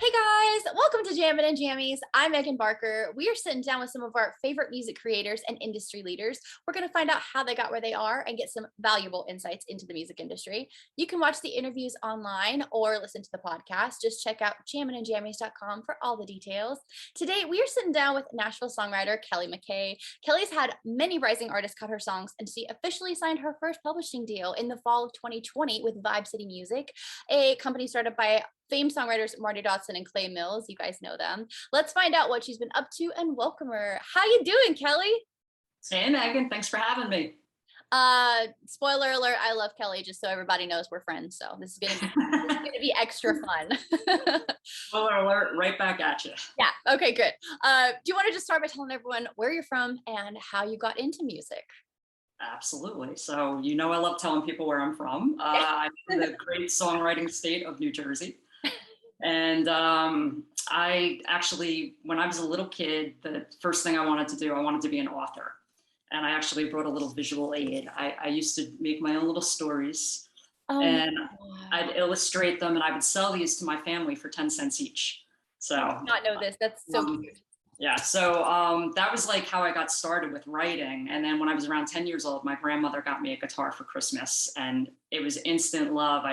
Hey guys, welcome to Jammin' and Jammies. I'm Megan Barker. We are sitting down with some of our favorite music creators and industry leaders. We're going to find out how they got where they are and get some valuable insights into the music industry. You can watch the interviews online or listen to the podcast. Just check out jamminandjammies.com for all the details. Today, we are sitting down with Nashville songwriter Kelly McKay. Kelly's had many rising artists cut her songs, and she officially signed her first publishing deal in the fall of 2020 with Vibe City Music, a company started by famed songwriters Marty Dotson and Clay Mills. You guys know them. Let's find out what she's been up to and welcome her. How you doing, Kelly? Hey, Megan. Thanks for having me. Spoiler alert, I love Kelly, just so everybody knows we're friends. So this is gonna be extra fun. Spoiler alert, right back at you. Yeah, okay, good. Do you want to just start by telling everyone where you're from and how you got into music? Absolutely. So, I love telling people where I'm from. I'm in the great songwriting state of New Jersey. And I actually, when I was a little kid, the first thing I wanted to be an author. And I actually brought a little visual aid. I used to make my own little stories and I'd illustrate them and I would sell these to my family for 10 cents each. So I did not know this. That's so cute. Yeah, so that was like how I got started with writing. And then when I was around 10 years old, my grandmother got me a guitar for Christmas and it was instant love.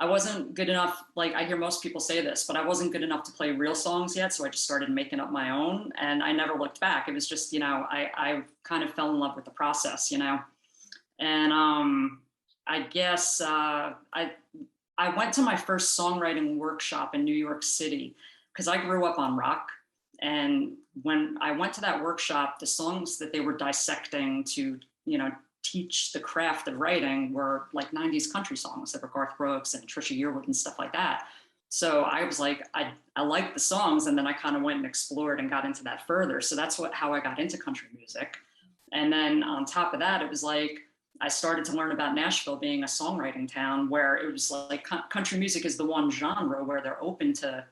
I wasn't good enough, like I hear most people say this, but I wasn't good enough to play real songs yet. So I just started making up my own and I never looked back. It was just, I kind of fell in love with the process, And I guess I went to my first songwriting workshop in New York City because I grew up on rock. And when I went to that workshop, the songs that they were dissecting to, teach the craft of writing were like 90s country songs that were Garth Brooks and Trisha Yearwood and stuff like that. So I was like, I liked the songs, and then I kind of went and explored and got into that further. So that's how I got into country music. And then on top of that, it was like, I started to learn about Nashville being a songwriting town where it was like country music is the one genre where they're open to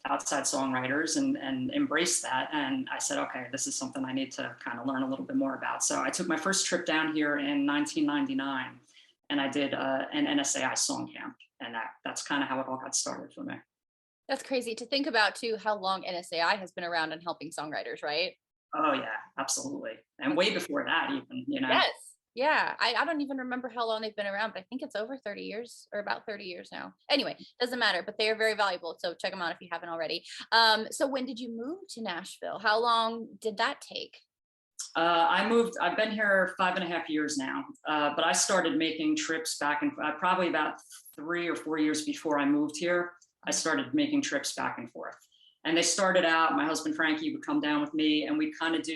outside songwriters and embrace that. And I said, okay, this is something I need to kind of learn a little bit more about. So I took my first trip down here in 1999 and I did an NSAI song camp. And that's kind of how it all got started for me. That's crazy to think about too, how long NSAI has been around and helping songwriters, right? Oh yeah, absolutely. And way before that even, Yes. Yeah, I don't even remember how long they've been around, but I think it's over 30 years or about 30 years now. Anyway, doesn't matter, but they are very valuable. So check them out if you haven't already. So when did you move to Nashville? How long did that take? I've been here 5.5 years now, but I started making trips back in probably about 3 or 4 years before I moved here. I started making trips back and forth. And they started out, my husband Frankie would come down with me and we'd kind of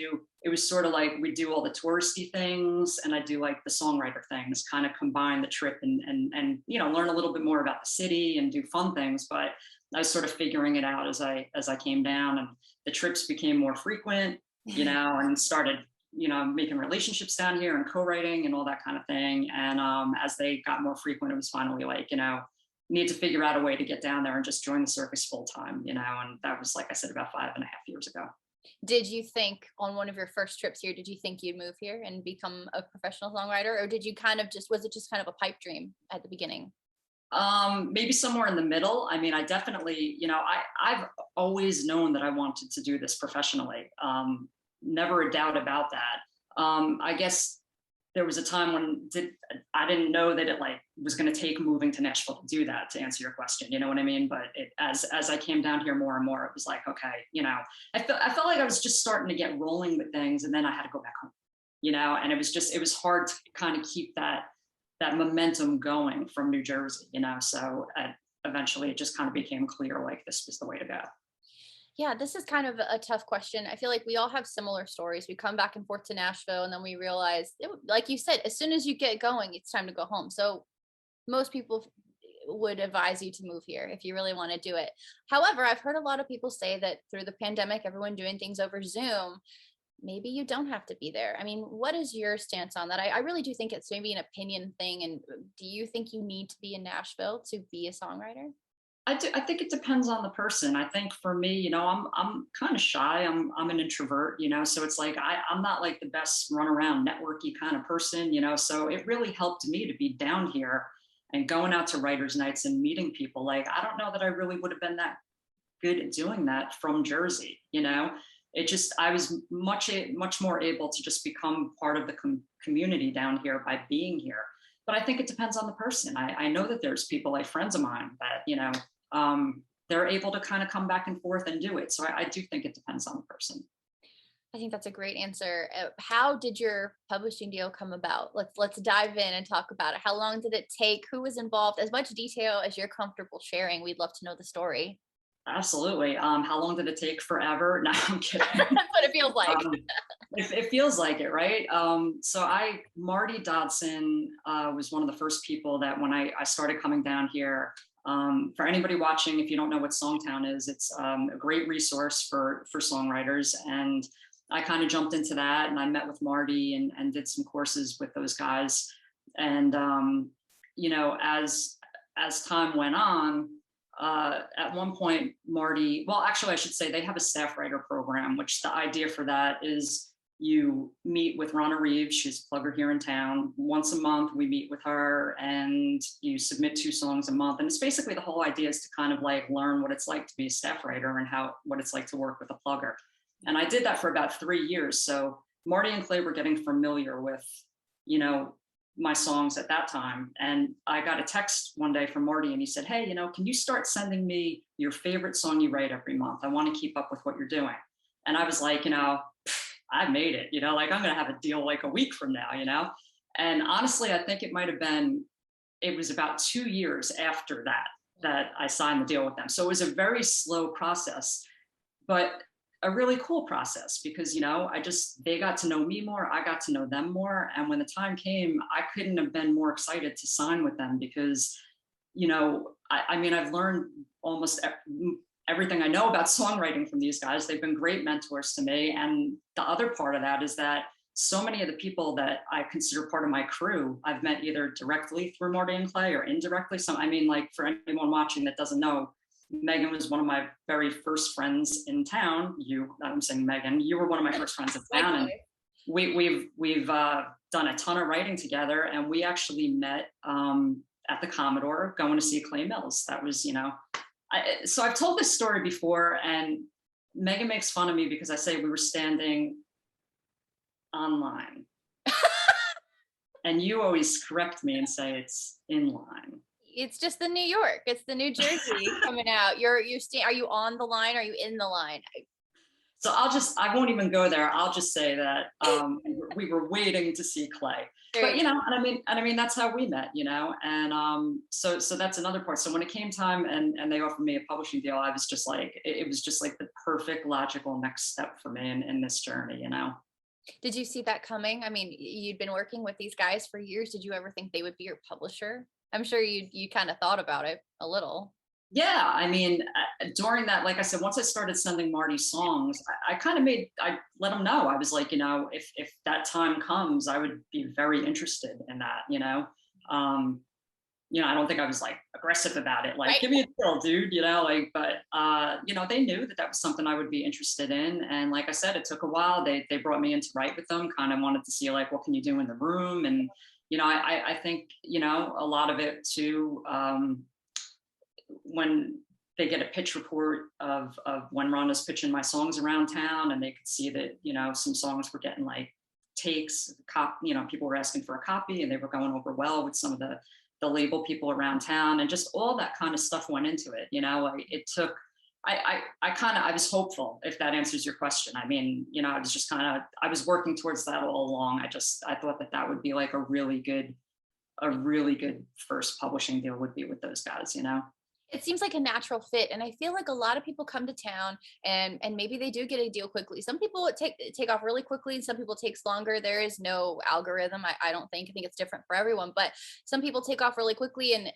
it was sort of like we'd do all the touristy things and I'd do like the songwriter things, kind of combine the trip and learn a little bit more about the city and do fun things. But I was sort of figuring it out as I came down, and the trips became more frequent, and started, making relationships down here and co-writing and all that kind of thing. And as they got more frequent, it was finally like, need to figure out a way to get down there and just join the circus full time, and that was, like I said, about 5.5 years ago. Did you think on one of your first trips here, did you think you'd move here and become a professional songwriter, or did you was it just kind of a pipe dream at the beginning? Maybe somewhere in the middle. I mean, I definitely, I've always known that I wanted to do this professionally. Never a doubt about that. I guess there was a time when I didn't know that it was going to take moving to Nashville to do that, to answer your question. You know what I mean? But as I came down here more and more, it was like, okay, I felt like I was just starting to get rolling with things, and then I had to go back home, and it was hard to kind of keep that momentum going from New Jersey, so eventually it just kind of became clear, like this was the way to go. Yeah, this is kind of a tough question. I feel like we all have similar stories. We come back and forth to Nashville and then we realize, like you said, as soon as you get going, it's time to go home. So most people would advise you to move here if you really want to do it. However, I've heard a lot of people say that through the pandemic, everyone doing things over Zoom, maybe you don't have to be there. I mean, what is your stance on that? I really do think it's maybe an opinion thing. And do you think you need to be in Nashville to be a songwriter? I think it depends on the person. I think for me, I'm kind of shy. I'm an introvert, so it's like I'm not like the best run around networky kind of person, so it really helped me to be down here and going out to writers' nights and meeting people. Like, I don't know that I really would have been that good at doing that from Jersey, you know? It just, I was much more able to just become part of the community down here by being here. But I think it depends on the person. I know that there's people like friends of mine that, you know, they're able to kind of come back and forth and do it. So I do think it depends on the person. I think that's a great answer. How did your publishing deal come about? Let's dive in and talk about it. How long did it take? Who was involved? As much detail as you're comfortable sharing. We'd love to know the story. Absolutely. How long did it take? Forever? No, I'm kidding. That's what it feels like. um, it feels like it, right? Marty Dodson was one of the first people that when I started coming down here. For anybody watching, if you don't know what Songtown is, it's a great resource for songwriters. And I kind of jumped into that, and I met with Marty and did some courses with those guys. And you know, as time went on, at one point, Marty, well, actually, I should say they have a staff writer program, which the idea for that is you meet with Ronna Reeves, she's a plugger here in town. Once a month, we meet with her and you submit 2 songs a month. And it's basically the whole idea is to kind of like learn what it's like to be a staff writer and what it's like to work with a plugger. And I did that for about 3 years. So Marty and Clay were getting familiar with, you know, my songs at that time. And I got a text one day from Marty and he said, hey, you know, can you start sending me your favorite song you write every month? I want to keep up with what you're doing. And I was like, you know, I made it, you know, like I'm going to have a deal like a week from now, you know? And honestly, I think it was about 2 years after that I signed the deal with them. So it was a very slow process, but a really cool process because, you know, they got to know me more. I got to know them more. And when the time came, I couldn't have been more excited to sign with them because, you know, I mean, I've learned almost everything I know about songwriting from these guys. They've been great mentors to me. And the other part of that is that so many of the people that I consider part of my crew, I've met either directly through Marty and Clay or indirectly. So, I mean, like for anyone watching that doesn't know, Megan was one of my very first friends in town. I'm saying Megan, you were one of my first friends in town. And we've done a ton of writing together. And we actually met at the Commodore going to see Clay Mills. That was, you know, so I've told this story before and Megan makes fun of me because I say we were standing online. And you always correct me and say it's in line. It's just the New York. It's the New Jersey coming out. Are you on the line? Are you in the line? So I won't even go there. I'll just say that we were waiting to see Clay. But you know, and I mean that's how we met, you know. And so that's another part. So when it came time and they offered me a publishing deal, I was just like, it was just like the perfect logical next step for me in this journey, you know. Did you see that coming? I mean, you'd been working with these guys for years. Did you ever think they would be your publisher? I'm sure you kind of thought about it a little. Yeah, I mean, during that, like I said, once I started sending Marty songs, I let him know. I was like, you know, if that time comes, I would be very interested in that, you know. You know, I don't think I was like aggressive about it, like, right. Give me a deal, dude, you know, like, but, you know, they knew that was something I would be interested in. And like I said, it took a while. They brought me in to write with them, kind of wanted to see like, what can you do in the room? And, you know, I think, you know, a lot of it too, when they get a pitch report of when Rhonda's pitching my songs around town and they could see that, you know, some songs were getting like takes, you know, people were asking for a copy and they were going over well with some of the label people around town and just all that kind of stuff went into it. You know, it took, I was hopeful, if that answers your question. I mean, you know, I was working towards that all along. I thought that would be like a really good first publishing deal would be with those guys, you know? It seems like a natural fit. And I feel like a lot of people come to town and maybe they do get a deal quickly. Some people take off really quickly. Some people takes longer. There is no algorithm. I don't think. I think it's different for everyone, but some people take off really quickly and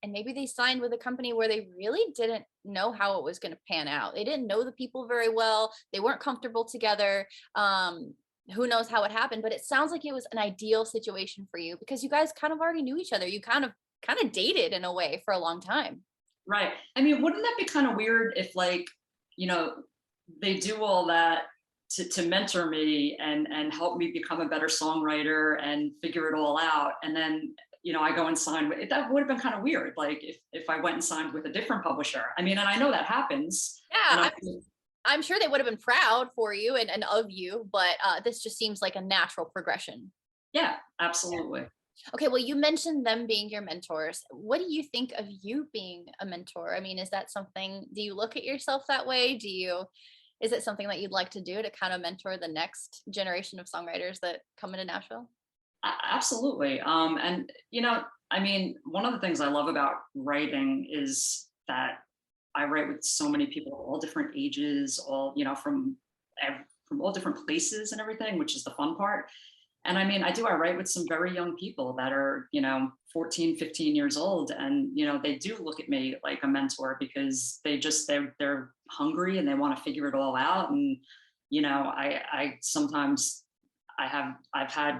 maybe they signed with a company where they really didn't know how it was going to pan out. They didn't know the people very well. They weren't comfortable together. Who knows how it happened, but it sounds like it was an ideal situation for you because you guys kind of already knew each other. You kind of dated in a way for a long time. Right. I mean, wouldn't that be kind of weird if like, you know, they do all that to mentor me and help me become a better songwriter and figure it all out. And then I go and sign with, that would have been kind of weird. Like if I went and signed with a different publisher. I mean, and I know that happens. And Yeah, I'm sure they would have been proud for you and of you, but this just seems like a natural progression. yeah, absolutely. Okay, well, you mentioned them being your mentors. What do you think of you being a mentor? I mean, is that something, do you look at yourself that way? Is it something that you'd like to do to kind of mentor the next generation of songwriters that come into Nashville? Absolutely. And I mean, one of the things I love about writing is that I write with so many people, all different ages, all from all different places and everything, which is the fun part. And I mean, I write with some very young people that are 14, 15 years old, and they do look at me like a mentor because they're hungry and they want to figure it all out. And I sometimes I've had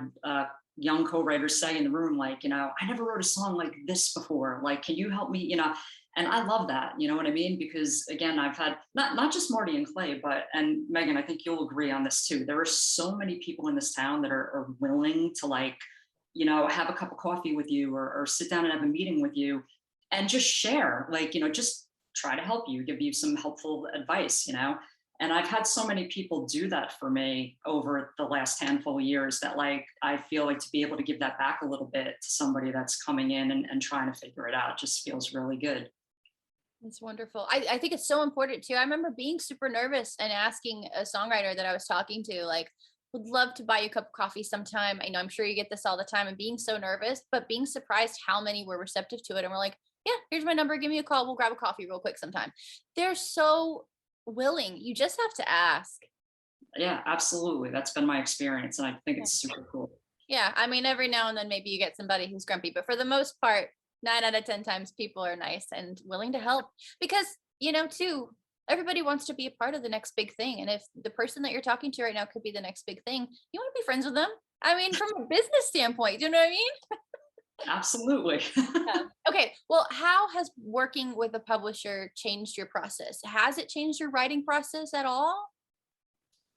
young co-writers say in the room, like, I never wrote a song like this before. Like, can you help me? And I love that, you know what I mean? Because again, I've had not just Marty and Clay, and Megan, I think you'll agree on this too. There are so many people in this town that are willing to, like, have a cup of coffee with you, or sit down and have a meeting with you and just share, like, just try to help you, give you some helpful advice. And I've had so many people do that for me over the last handful of years that, like, I feel like to be able to give that back a little bit to somebody that's coming in and trying to figure it out just feels really good. That's wonderful. I think it's so important too. I remember being super nervous and asking a songwriter that I was talking to, like, would love to buy you a cup of coffee sometime. I know I'm sure you get this all the time, and being so nervous, but being surprised how many were receptive to it. And we're like, yeah, here's my number. Give me a call. We'll grab a coffee real quick sometime. They're so willing. You just have to ask. Yeah, absolutely. That's been my experience. And I think Yeah. it's super cool. Yeah. I mean, every now and then maybe you get somebody who's grumpy, but for the most part, 9 out of 10 times people are nice and willing to help because, too, everybody wants to be a part of the next big thing. And if the person that you're talking to right now could be the next big thing, you want to be friends with them. I mean, from a business standpoint, do you know what I mean? Absolutely. Yeah. Okay. Well, how has working with a publisher changed your process? Has it changed your writing process at all?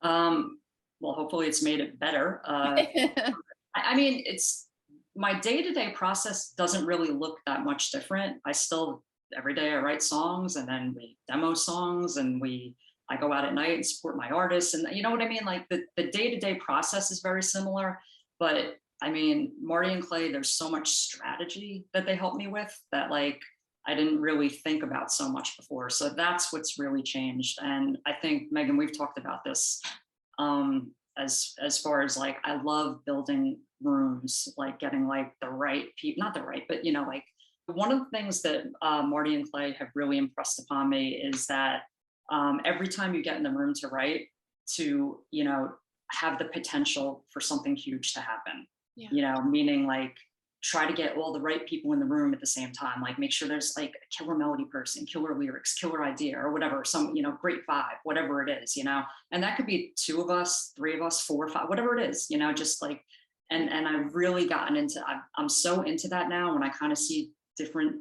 um, well, hopefully it's made it better. I mean, it's my day-to-day process doesn't really look that much different. I still every day I write songs, and then we demo songs, and I go out at night and support my artists, and you know what I mean? Like the day-to-day process is very similar, but I mean, Marty and Clay, there's so much strategy that they help me with that, like, I didn't really think about so much before. So that's what's really changed. And I think, Megan, we've talked about this, as far as, like, I love building rooms, like getting, like, the right people, not the right, but like, one of the things that Marty and Clay have really impressed upon me is that every time you get in the room to write, to have the potential for something huge to happen. Yeah. Meaning, like, try to get all the right people in the room at the same time. Like, make sure there's, like, a killer melody person, killer lyrics, killer idea, or whatever, some, great vibe, whatever it is. And that could be two of us, three of us, four or five, whatever it is, just like, and I've really gotten into, I'm so into that now when I kind of see different,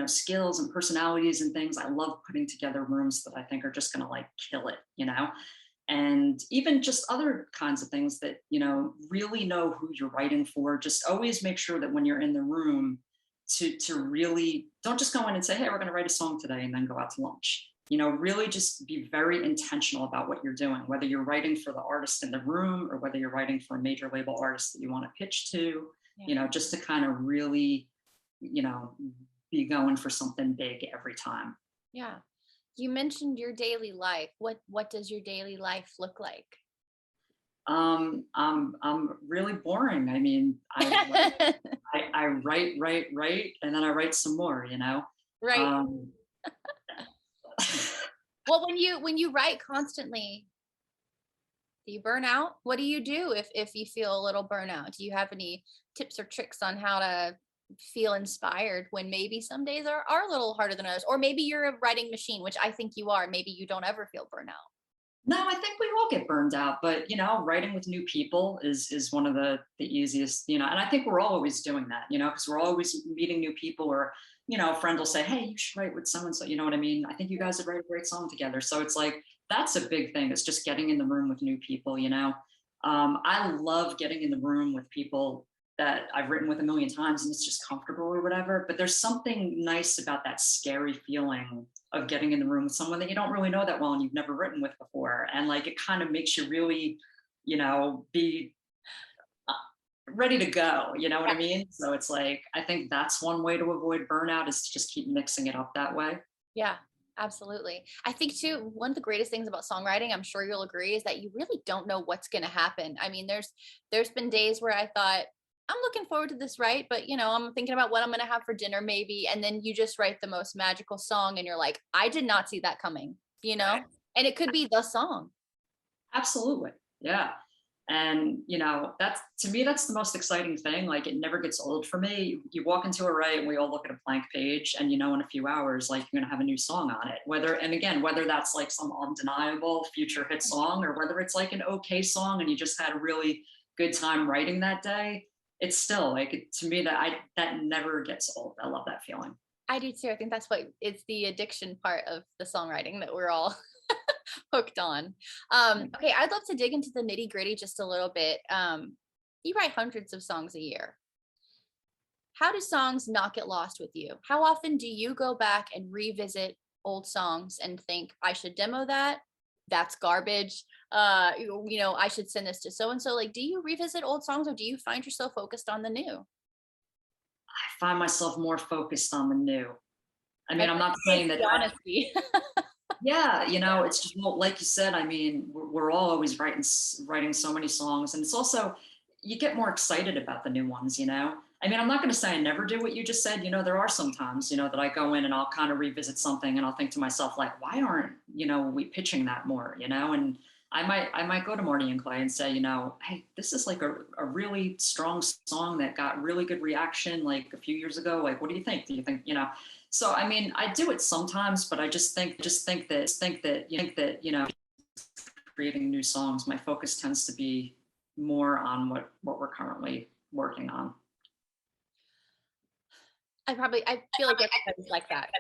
skills and personalities and things. I love putting together rooms that I think are just going to, like, kill it. And even just other kinds of things that, really know who you're writing for. Just always make sure that when you're in the room to really don't just go in and say, hey, we're going to write a song today and then go out to lunch. Really just be very intentional about what you're doing, whether you're writing for the artist in the room or whether you're writing for a major label artist that you want to pitch to, just to kind of really, be going for something big every time. Yeah. You mentioned your daily life. What does your daily life look like? I'm really boring. I mean, I write, and then I write some more. Right. Um, Well, when you write constantly, do you burn out? What do you do if you feel a little burnout? Do you have any tips or tricks on how to feel inspired when maybe some days are a little harder than others? Or maybe you're a writing machine, which I think you are. Maybe you don't ever feel burnout. no, I think we all get burned out, but writing with new people is one of the easiest, and I think we're all always doing that, because we're always meeting new people, or a friend will say, hey, you should write with so and so, you know what I mean? I think you guys would write a great song together. So it's like, that's a big thing. It's just getting in the room with new people. I love getting in the room with people that I've written with a million times and it's just comfortable or whatever. But there's something nice about that scary feeling of getting in the room with someone that you don't really know that well and you've never written with before. And like it kind of makes you really, be uh, ready to go. You know what I mean? So it's like, I think that's one way to avoid burnout is to just keep mixing it up that way. Yeah, absolutely. I think too, one of the greatest things about songwriting, I'm sure you'll agree, is that you really don't know what's going to happen. I mean, there's been days where I thought I'm looking forward to this, right? But I'm thinking about what I'm going to have for dinner maybe, and then you just write the most magical song and you're like, I did not see that coming, you know? Right. And it could be the song. Absolutely. Yeah. And, that's to me, that's the most exciting thing. Like it never gets old for me. You walk into a write and we all look at a blank page and in a few hours, like you're going to have a new song on it. Whether that's like some undeniable future hit song or whether it's like an okay song and you just had a really good time writing that day, it's still like, to me that never gets old. I love that feeling. I do too. I think that's what it's the addiction part of the songwriting that we're all hooked on. Okay, I'd love to dig into the nitty gritty just a little bit. You write hundreds of songs a year. How do songs not get lost with you? How often do you go back and revisit old songs and think, I should demo that? That's garbage. I should send this to so and so. Like, do you revisit old songs or do you find yourself focused on the new? I find myself more focused on the new. I I mean, I'm not appreciate saying that the honesty. yeah, it's just well, like you said. I mean, we're all always writing so many songs, and it's also you get more excited about the new ones. I mean, I'm not going to say I never do what you just said. There are some times, that I go in and I'll kind of revisit something, and I'll think to myself like, why aren't we pitching that more? And I might go to Marty and Clay and say, hey, this is like a really strong song that got really good reaction like a few years ago. Like, what do you think? Do you think? So I mean, I do it sometimes, but I just think that creating new songs, my focus tends to be more on what we're currently working on. I feel like everybody's like that.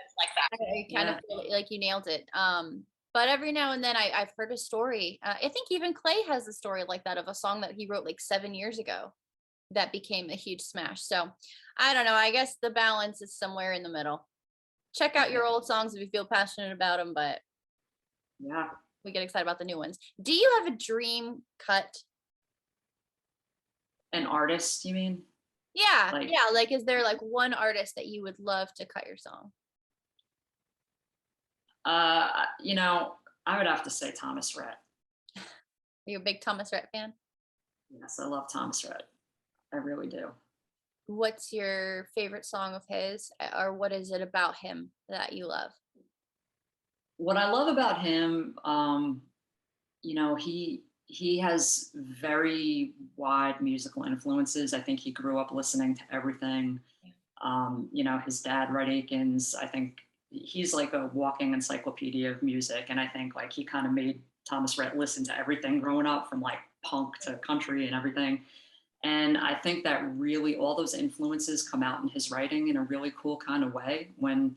I kind of Yeah. feel like you nailed it. But every now and then I've heard a story. I think even Clay has a story like that of a song that he wrote like 7 years ago that became a huge smash. So I don't know. I guess the balance is somewhere in the middle. Check out your old songs if you feel passionate about them, but Yeah. we get excited about the new ones. Do you have a dream cut? An artist, you mean? Yeah, Like, yeah. Like, is there like one artist that you would love to cut your song? I would have to say Thomas Rhett. Are you a big Thomas Rhett fan? Yes, I love Thomas Rhett. I really do. What's your favorite song of his, or what is it about him that you love? What I love about him, he has very wide musical influences. I think he grew up listening to everything. His dad, Red Akins, I think he's like a walking encyclopedia of music. And I think like he kind of made Thomas Rhett listen to everything growing up from like punk to country and everything. And I think that really all those influences come out in his writing in a really cool kind of way. When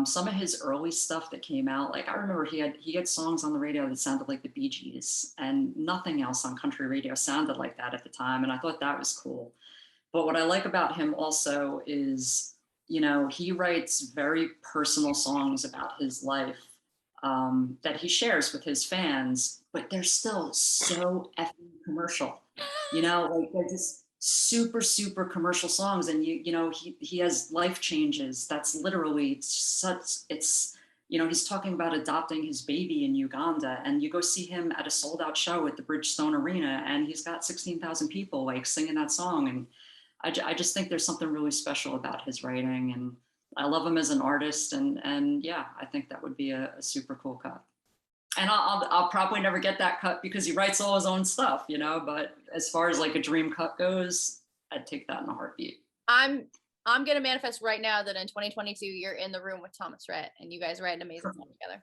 some of his early stuff that came out, like I remember he had songs on the radio that sounded like the Bee Gees, and nothing else on country radio sounded like that at the time. And I thought that was cool. But what I like about him also is, he writes very personal songs about his life that he shares with his fans, but they're still so effing commercial. Like they're just super, super commercial songs. And he has life changes. That's literally he's talking about adopting his baby in Uganda, and you go see him at a sold out show at the Bridgestone Arena, and he's got 16,000 people like singing that song. And I just think there's something really special about his writing, and I love him as an artist. And yeah, I think that would be a super cool cut. And I'll probably never get that cut because he writes all his own stuff, But as far as like a dream cut goes, I'd take that in a heartbeat. I'm gonna manifest right now that in 2022 you're in the room with Thomas Rhett and you guys write an amazing song together.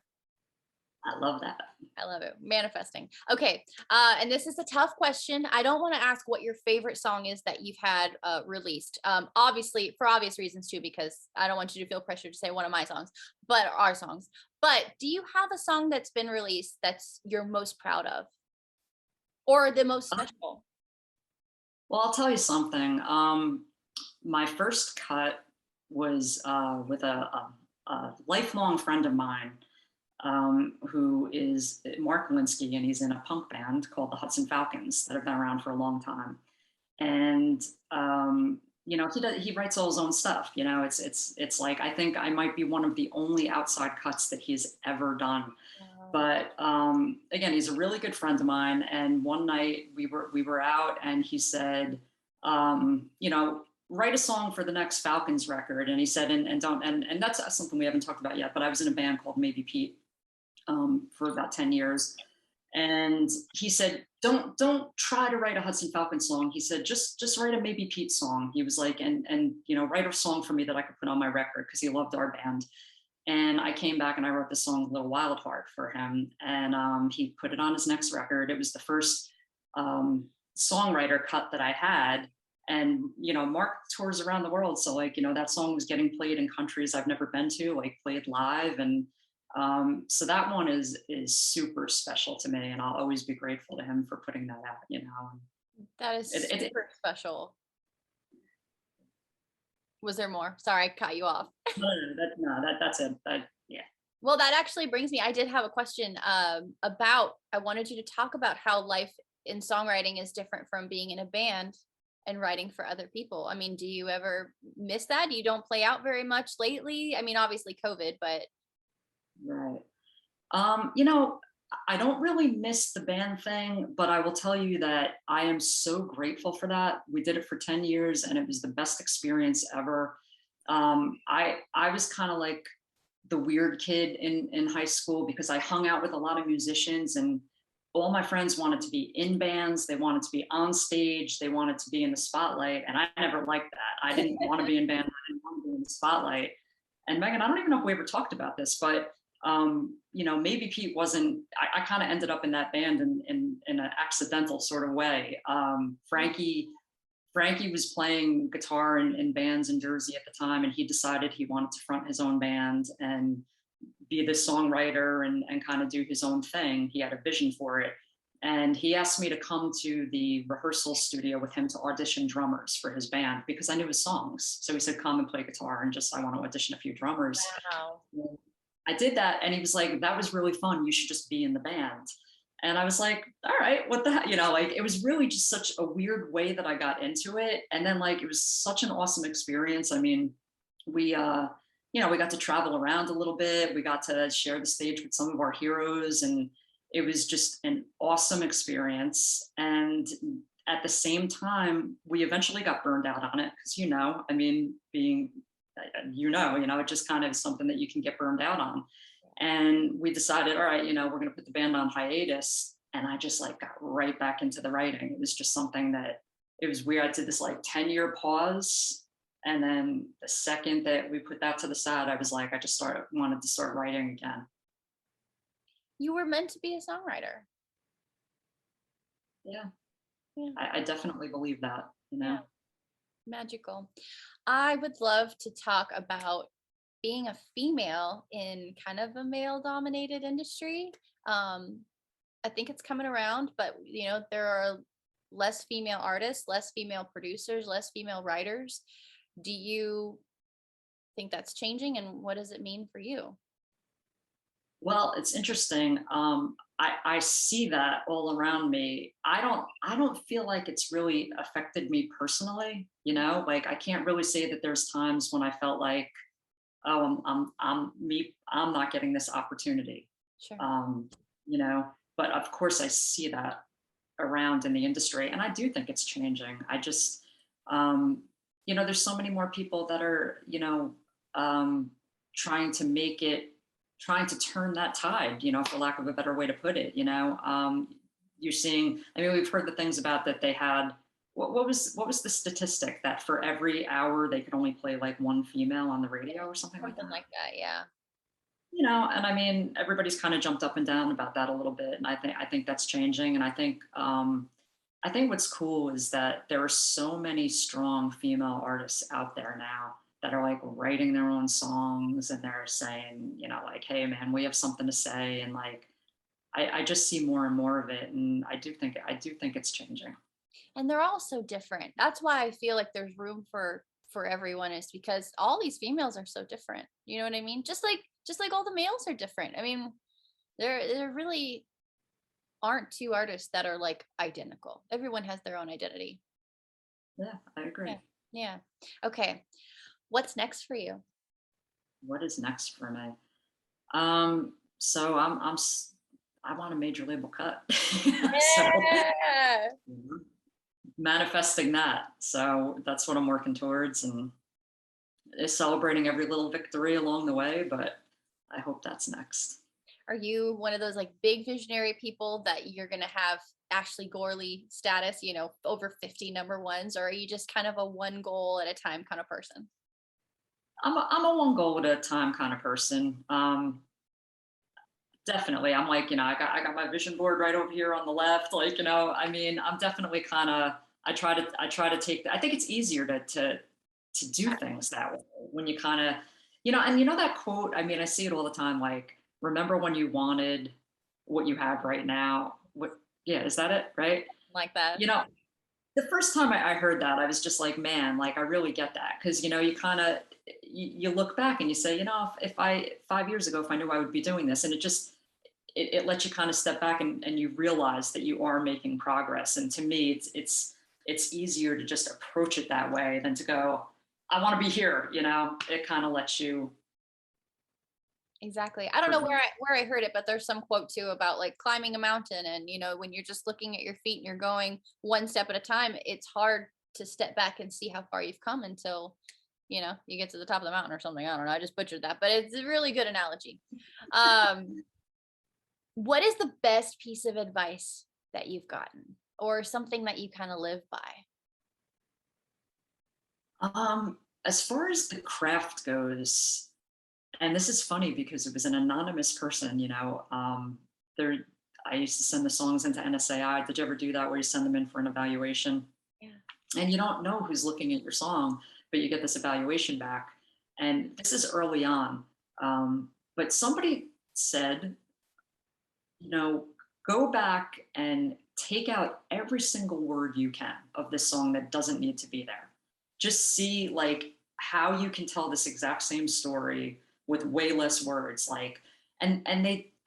I love that. I love it. Manifesting. Okay. And this is a tough question. I don't want to ask what your favorite song is that you've had released. Obviously, for obvious reasons too, because I don't want you to feel pressured to say one of my songs, but our songs. But do you have a song that's been released that's you're most proud of? Or the most special? Well, I'll tell you something. My first cut was with a lifelong friend of mine who is Mark Linsky, and he's in a punk band called the Hudson Falcons that have been around for a long time. And he writes all his own stuff. It's like I think I might be one of the only outside cuts that he's ever done. Wow. But again, he's a really good friend of mine. And one night we were out, and he said, write a song for the next Falcons record. And he said, and don't and that's something we haven't talked about yet. But I was in a band called Maybe Pete for about 10 years. And he said, don't try to write a Hudson Falcon song. He said, just write a Maybe Pete song. He was like, and write a song for me that I could put on my record, because he loved our band. And I came back and I wrote the song Little Wild Heart for him. And he put it on his next record. It was the first songwriter cut that I had. And, Mark tours around the world. So that song was getting played in countries I've never been to, like played live. And so that one is super special to me. And I'll always be grateful to him for putting that out. That is It, it, super special. Was there more? Sorry, I cut you off. that's it. Yeah. Well, that actually brings me, I did have a question about, I wanted you to talk about how life in songwriting is different from being in a band and writing for other people. I mean, do you ever miss that? You don't play out very much lately? I mean, obviously COVID, but Right. I don't really miss the band thing, but I will tell you that I am so grateful for that. We did it for 10 years and it was the best experience ever. I was kind of like the weird kid in high school, because I hung out with a lot of musicians, and all my friends wanted to be in bands. They wanted to be on stage. They wanted to be in the spotlight. And I never liked that. I didn't want to be in band. I didn't want to be in the spotlight. And Megan, I don't even know if we ever talked about this, but maybe Pete wasn't, I kind of ended up in that band in an accidental sort of way. Frankie was playing guitar in bands in Jersey at the time, and he decided he wanted to front his own band and be the songwriter and kind of do his own thing. He had a vision for it. And he asked me to come to the rehearsal studio with him to audition drummers for his band, because I knew his songs. So he said, come and play guitar, and I want to audition a few drummers. wow. I did that, and he was like, that was really fun. You should just be in the band. And I was like, all right, what the hell? It was really just such a weird way that I got into it. And then it was such an awesome experience. I mean, we got to travel around a little bit. We got to share the stage with some of our heroes, and it was just an awesome experience. And at the same time, we eventually got burned out on it, because, it just kind of is something that you can get burned out on. And we decided, all right, we're going to put the band on hiatus. And I just got right back into the writing. It was just something that, it was weird. I did this 10-year pause. And then the second that we put that to the side, I was like, wanted to start writing again. You were meant to be a songwriter. Yeah. I definitely believe that, Yeah. Magical. I would love to talk about being a female in kind of a male dominated industry. I think it's coming around, but there are less female artists, less female producers, less female writers. Do you think that's changing, and what does it mean for you? Well, it's interesting. I see that all around me. I don't feel like it's really affected me personally. I can't really say that there's times when I felt like, oh, I'm not getting this opportunity. Sure. But of course I see that around in the industry, and I do think it's changing. I just, there's so many more people that are, trying to turn that tide, for lack of a better way to put it. You're seeing, we've heard the things about that they had, what was the statistic that for every hour they could only play one female on the radio or something like that? Something like that, yeah. And everybody's kind of jumped up and down about that a little bit. And I think that's changing. And I think what's cool is that there are so many strong female artists out there now that are writing their own songs, and they're saying, hey man, we have something to say. And I just see more and more of it. And I do think it's changing. And they're all so different. That's why I feel like there's room for everyone, is because all these females are so different. You know what I mean? Just like all the males are different. I mean, there really aren't two artists that are like identical. Everyone has their own identity. Yeah, I agree. Yeah. Yeah. Okay. What's next for you? What is next for me? So I want a major label cut. So Yeah. manifesting that. So that's what I'm working towards, and is celebrating every little victory along the way, but I hope that's next. Are you one of those like big visionary people that you're gonna have Ashley Gorley status, over 50 number ones, or are you just kind of a one goal at a time kind of person? I'm a one goal at a time kind of person. Definitely. I'm like, I got my vision board right over here on the left. Like, I mean, I'm definitely kind of, I try to take, I think it's easier to do things that way when you kind of, and that quote, I mean, I see it all the time. Like, remember when you wanted what you have right now? Yeah, is that it? Right. Like that. You know, the first time I heard that, I was just like, man, like I really get that. Cause you kind of, you look back and you say, if I 5 years ago, if I knew I would be doing this, and it lets you kind of step back and you realize that you are making progress. And to me, it's easier to just approach it that way than to go, I want to be here. It kind of lets you. Exactly. I don't know where I heard it, but there's some quote too about like climbing a mountain, and when you're just looking at your feet and you're going one step at a time, it's hard to step back and see how far you've come until you get to the top of the mountain or something. I don't know. I just butchered that, but it's a really good analogy. Um what is the best piece of advice that you've gotten, or something that you kind of live by? As far as the craft goes, and this is funny because it was an anonymous person, there, I used to send the songs into NSAI. Did you ever do that where you send them in for an evaluation? Yeah. And you don't know who's looking at your song, but you get this evaluation back. And this is early on. But somebody said, you know, go back and take out every single word you can of this song that doesn't need to be there. Just see like how you can tell this exact same story with way less words. Like, and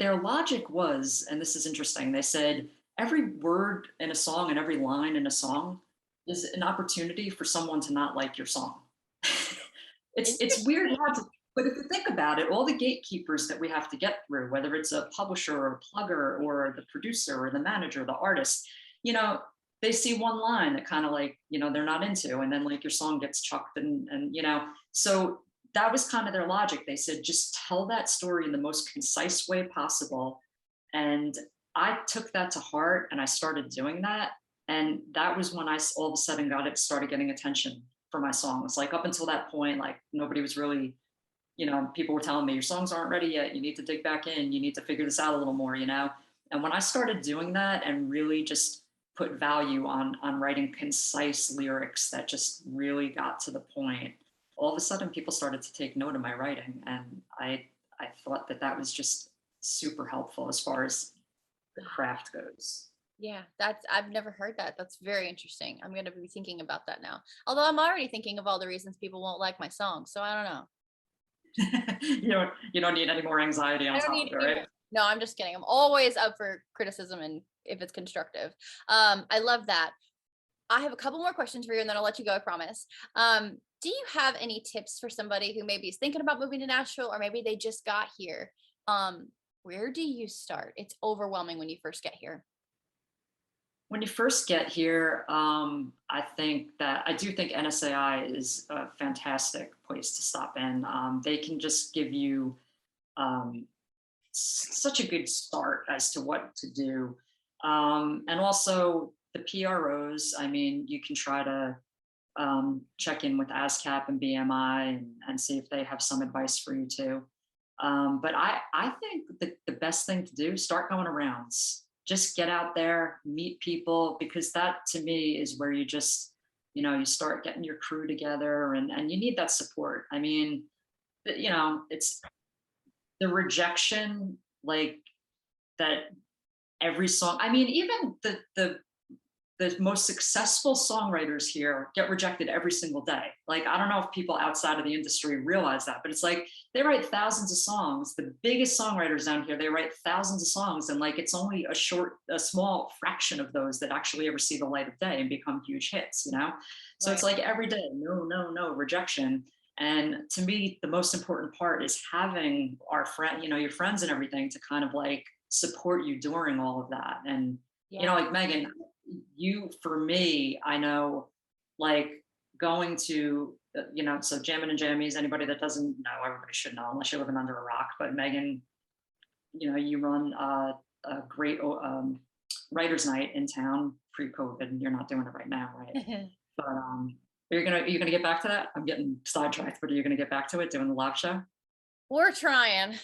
their logic was, and this is interesting, they said every word in a song and every line in a song is an opportunity for someone to not like your song. It's weird how to, but if you think about it, all the gatekeepers that we have to get through, whether it's a publisher or a plugger or the producer or the manager, the artist, you know, they see one line that kind of like, they're not into, and then like your song gets chucked and so that was kind of their logic. They said, just tell that story in the most concise way possible. And I took that to heart and I started doing that. And that was when I all of a sudden started getting attention for my songs. Like up until that point, like nobody was really, people were telling me your songs aren't ready yet. You need to dig back in. You need to figure this out a little more. And when I started doing that and really just put value on writing concise lyrics that just really got to the point, all of a sudden people started to take note of my writing. And I thought that was just super helpful as far as the craft goes. Yeah, I've never heard that. That's very interesting. I'm gonna be thinking about that now. Although I'm already thinking of all the reasons people won't like my song, so I don't know. You don't need any more anxiety on I don't top need of it, any right? more. No, I'm just kidding. I'm always up for criticism, and if it's constructive. I love that. I have a couple more questions for you, and then I'll let you go, I promise. Do you have any tips for somebody who maybe is thinking about moving to Nashville, or maybe they just got here? Where do you start? It's overwhelming when you first get here. When you first get here, I do think NSAI is a fantastic place to stop in. They can just give you um, such a good start as to what to do. And also the PROs, I mean, you can try to check in with ASCAP and BMI and see if they have some advice for you too. But I think the best thing to do, start going around. Just get out there, meet people, because that to me is where you just, you start getting your crew together and you need that support. I mean, it's the rejection, like that every song, I mean, even the the most successful songwriters here get rejected every single day. Like, I don't know if people outside of the industry realize that, but it's like they write thousands of songs. The biggest songwriters down here, they write thousands of songs, and like it's only a small fraction of those that actually ever see the light of day and become huge hits, you know? So it's Right. like every day, no, no, no, rejection. And to me, the most important part is having our friend, your friends and everything to kind of like support you during all of that. And, Yeah. like Megan, you, for me, I know, like going to, so Jammin' and Jammies, anybody that doesn't know, everybody should know, unless you're living under a rock. But Megan, you run a great writers' night in town pre-COVID, and you're not doing it right now, right? But are you gonna get back to that? I'm getting sidetracked, but are you gonna get back to it doing the live show? We're trying.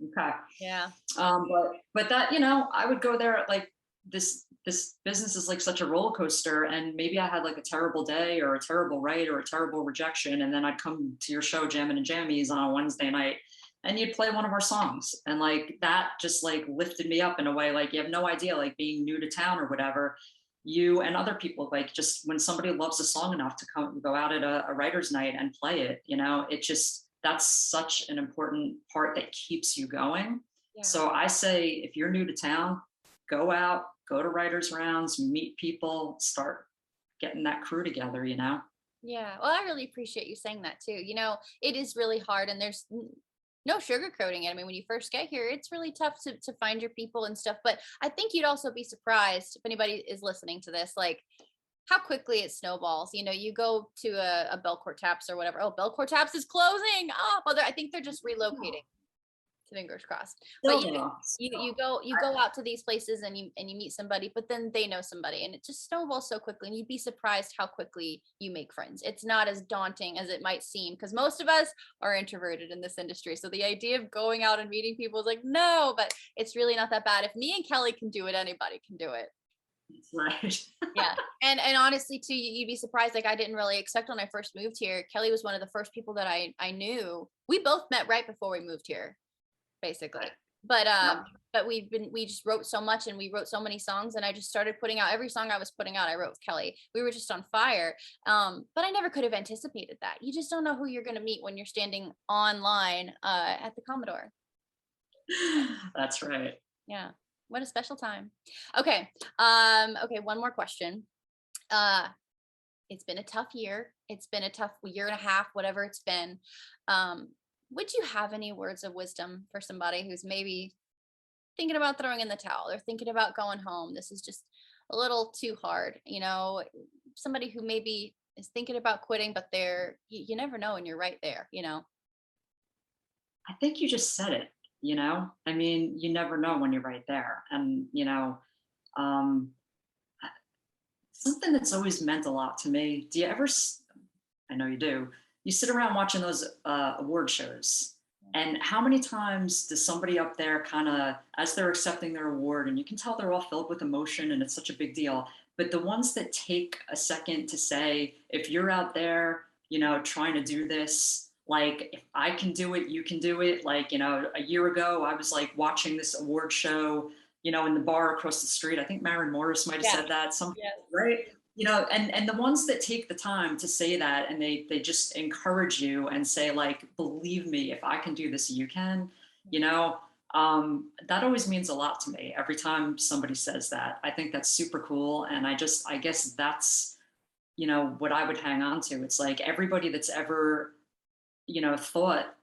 Okay. Yeah. But that, I would go there like this business is like such a roller coaster, and maybe I had like a terrible day or a terrible write or a terrible rejection, and then I'd come to your show Jammin' and Jammies on a Wednesday night, and you'd play one of our songs, and like that just like lifted me up in a way like you have no idea, like being new to town or whatever. You and other people, like just when somebody loves a song enough to come go out at a writer's night and play it, it just, that's such an important part that keeps you going. Yeah. So I say, if you're new to town, go out, go to writers rounds, meet people, start getting that crew together, Yeah. Well, I really appreciate you saying that too. It is really hard, and there's no sugarcoating it. I mean, when you first get here, it's really tough to find your people and stuff. But I think you'd also be surprised if anybody is listening to this, like how quickly it snowballs. You go to a Belcourt Taps or whatever. Oh, Belcourt Taps is closing. Oh, well, I think they're just relocating. Fingers crossed. But you go out to these places, and you meet somebody, but then they know somebody, and it just snowballs so quickly, and you'd be surprised how quickly you make friends. It's not as daunting as it might seem, because most of us are introverted in this industry, so the idea of going out and meeting people is like, no, but it's really not that bad. If me and Kelly can do it, anybody can do it. Right. Yeah. And honestly too, you'd be surprised. Like, I didn't really expect when I first moved here. Kelly was one of the first people that I knew. We both met right before we moved here, basically. But we just wrote so much, and we wrote so many songs, and I just started putting out every song I was putting out. I wrote with Kelly. We were just on fire. But I never could have anticipated that. You just don't know who you're going to meet when you're standing online at the Commodore. That's right. Yeah. What a special time. Okay. Okay. One more question. It's been a tough year. It's been a tough year and a half, whatever it's been. Would you have any words of wisdom for somebody who's maybe thinking about throwing in the towel? They're thinking about going home. This is just a little too hard. Somebody who maybe is thinking about quitting, but you never know, and you're right there. I think you just said it, I mean, you never know when you're right there. And, um, something that's always meant a lot to me. Do you ever, I know you do, you sit around watching those award shows, and how many times does somebody up there kind of, as they're accepting their award, and you can tell they're all filled with emotion and it's such a big deal, but the ones that take a second to say, if you're out there, trying to do this, like, if I can do it, you can do it. Like, a year ago, I was like watching this award show, in the bar across the street. I think Maren Morris might have said that. Right? And the ones that take the time to say that, and they just encourage you and say, like, believe me, if I can do this, you can, that always means a lot to me. Every time somebody says that, I think that's super cool. And I guess that's, what I would hang on to. It's like everybody that's ever, thought,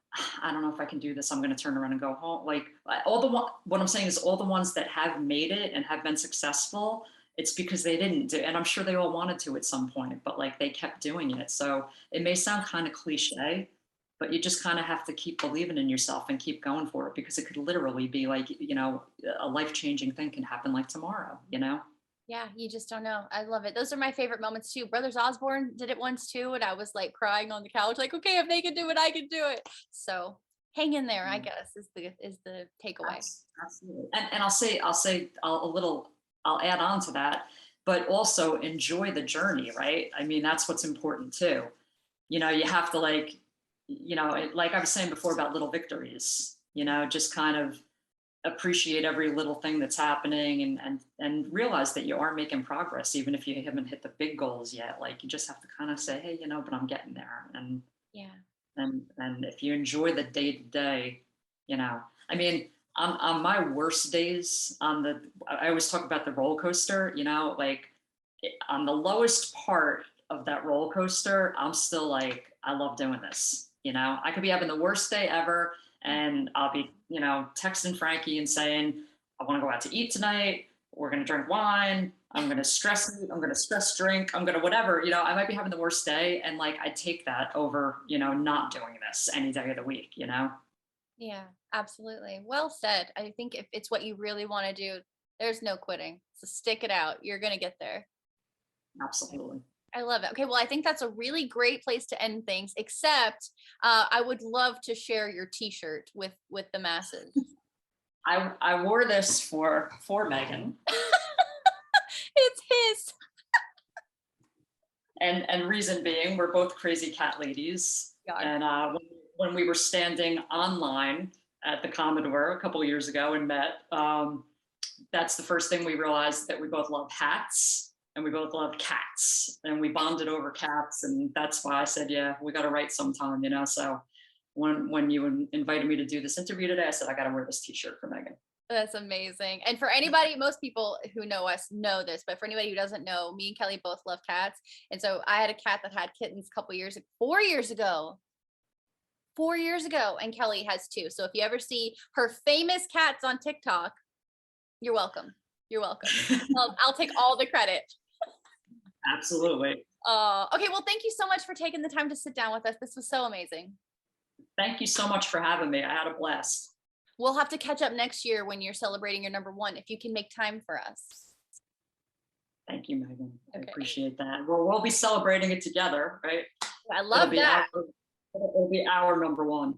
I don't know if I can do this, I'm going to turn around and go home. Like, what I'm saying is all the ones that have made it and have been successful, it's because they didn't do, and I'm sure they all wanted to at some point, but like they kept doing it. So it may sound kind of cliche, but you just kind of have to keep believing in yourself and keep going for it, because it could literally be like, a life-changing thing can happen like tomorrow, Yeah, you just don't know. I love it. Those are my favorite moments too. Brothers Osborne did it once too, and I was like crying on the couch, like, okay, if they can do it, I can do it. So hang in there, I guess, is the takeaway. Absolutely. And I'll add on to that, but also enjoy the journey, right? I mean, that's what's important too. You have to like I was saying before about little victories, just kind of appreciate every little thing that's happening, and realize that you are making progress even if you haven't hit the big goals yet. Like, you just have to kind of say, hey, but I'm getting there. Yeah. And if you enjoy the day to day, I mean, on my worst days, I always talk about the roller coaster, like, on the lowest part of that roller coaster, I'm still like, I love doing this. I could be having the worst day ever, and I'll be, texting Frankie and saying, I want to go out to eat tonight. We're going to drink wine. I'm going to stress eat. I'm going to stress drink. I'm going to whatever, I might be having the worst day. And like, I take that over, not doing this any day of the week, Yeah, absolutely. Well said. I think if it's what you really want to do, there's no quitting. So stick it out. You're going to get there. Absolutely. I love it. Okay, well, I think that's a really great place to end things, except I would love to share your t-shirt with the masses. I wore this for Megan. It's his. And reason being, we're both crazy cat ladies. God. And when we were standing online at the Commodore a couple of years ago and met, that's the first thing we realized, that we both love hats and we both love cats, and we bonded over cats. And that's why I said, yeah, we got to write sometime, So when you invited me to do this interview today, I said, I got to wear this t-shirt for Megan. That's amazing. And for anybody, most people who know us know this, but for anybody who doesn't know, me and Kelly both love cats. And so I had a cat that had kittens a couple years, 4 years ago. 4 years ago, and Kelly has 2. So if you ever see her famous cats on TikTok, you're welcome. You're welcome. I'll take all the credit. Absolutely. Okay, well, thank you so much for taking the time to sit down with us. This was so amazing. Thank you so much for having me. I had a blast. We'll have to catch up next year when you're celebrating your #1, if you can make time for us. Thank you, Megan. Okay. I appreciate that. Well, we'll be celebrating it together, right? I love that. It'll be our #1.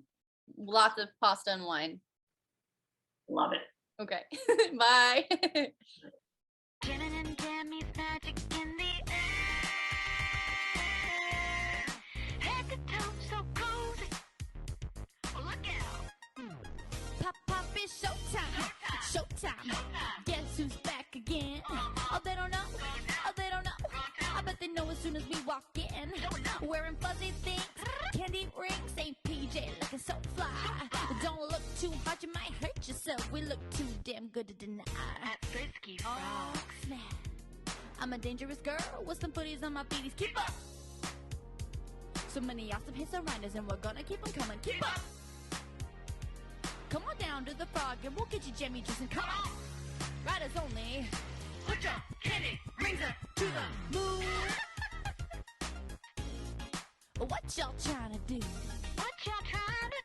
Lots of pasta and wine. Love it. Okay. Bye. Jammie and Jammie's magic in the air. Head to toe, so cozy. Oh, look out. Pop, pop, it's showtime. Showtime. Guess who's back again? Oh, they don't know. Oh, they don't know. I bet they know as soon as we walk in. Wearing fuzzy things, candy rings, ain't PJ looking so fly. Don't look too hard, you might hurt yourself. We look too damn good to deny. At Frisky Oh, Frogs. snap. I'm a dangerous girl with some footies on my feeties. Keep up. So many awesome hits and riders, and we're gonna keep them coming. Keep up. Come on down to the frog, and we'll get you Jammie juice, and come on. Riders only. Put your candy rings up To the moon. What y'all trying to do? What y'all trying to